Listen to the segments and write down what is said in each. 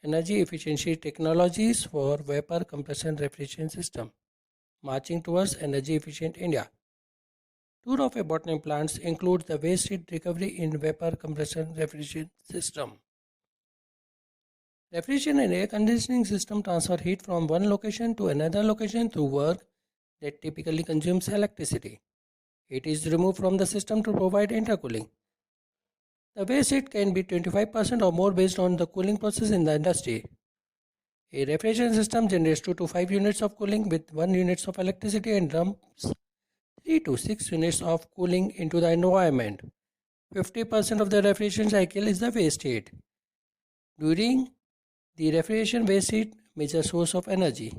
Energy efficiency technologies for vapor compression refrigeration system. Marching towards energy efficient India. Tour of a bottling plants includes the waste heat recovery in vapor compression refrigeration system. Refrigeration and air conditioning system transfer heat from one location to another location through work that typically consumes electricity. Heat is removed from the system to provide intercooling. The waste heat can be 25% or more based on the cooling process in the industry. A refrigeration system generates 2 to 5 units of cooling with 1 unit of electricity and dumps 3 to 6 units of cooling into the environment. 50% of the refrigeration cycle is the waste heat. During the refrigeration, waste heat major source of energy.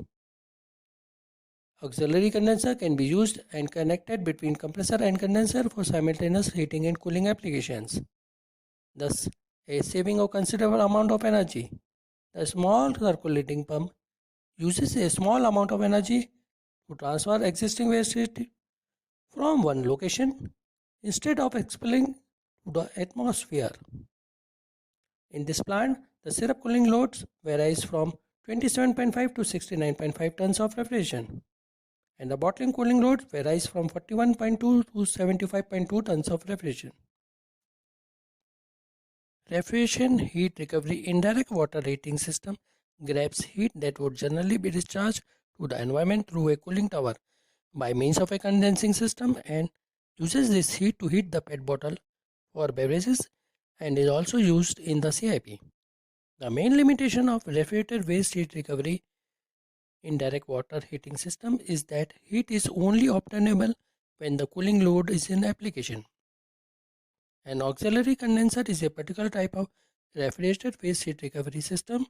Auxiliary condenser can be used and connected between compressor and condenser for simultaneous heating and cooling applications. Thus, a saving of considerable amount of energy. The small circulating pump uses a small amount of energy to transfer existing waste heat from one location instead of expelling to the atmosphere. In this plant, the syrup cooling loads varies from 27.5 to 69.5 tons of refrigeration, and the bottling cooling load varies from 41.2 to 75.2 tons of refrigeration. Refrigeration heat recovery indirect water heating system grabs heat that would generally be discharged to the environment through a cooling tower by means of a condensing system and uses this heat to heat the PET bottle for beverages and is also used in the CIP. The main limitation of refrigerated waste heat recovery indirect water heating system is that heat is only obtainable when the cooling load is in application. An auxiliary condenser is a particular type of refrigerated waste heat recovery system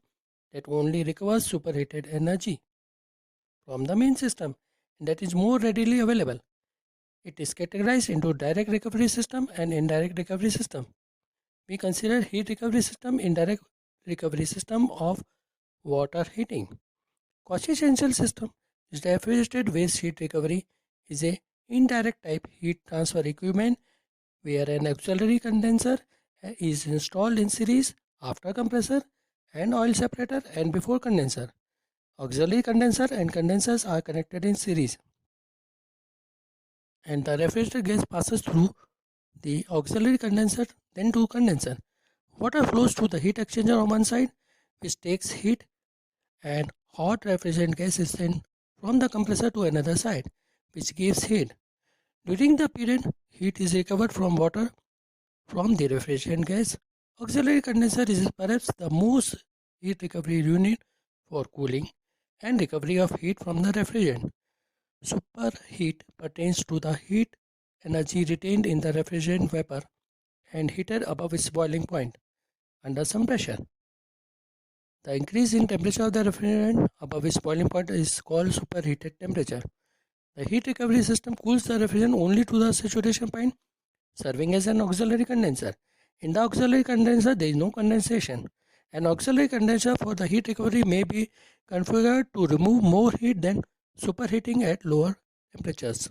that only recovers superheated energy from the main system and that is more readily available. It is categorized into direct recovery system and indirect recovery system. We consider heat recovery system indirect recovery system of water heating. Coefficient system is refrigerated waste heat recovery is a indirect type heat transfer equipment where an auxiliary condenser is installed in series after compressor and oil separator and before condenser. Auxiliary condenser and condensers are connected in series and the refrigerated gas passes through the auxiliary condenser then to condenser. Water flows to the heat exchanger on one side which takes heat and hot refrigerant gas is sent from the compressor to another side which gives heat. During the period heat is recovered from water from the refrigerant gas. Auxiliary condenser is perhaps the most heat recovery unit for cooling and recovery of heat from the refrigerant. Superheat pertains to the heat energy retained in the refrigerant vapor and heated above its boiling point under some pressure. The increase in temperature of the refrigerant above its boiling point is called superheated temperature. The heat recovery system cools the refrigerant only to the saturation point, serving as an auxiliary condenser. In the auxiliary condenser, there is no condensation. An auxiliary condenser for the heat recovery may be configured to remove more heat than superheating at lower temperatures.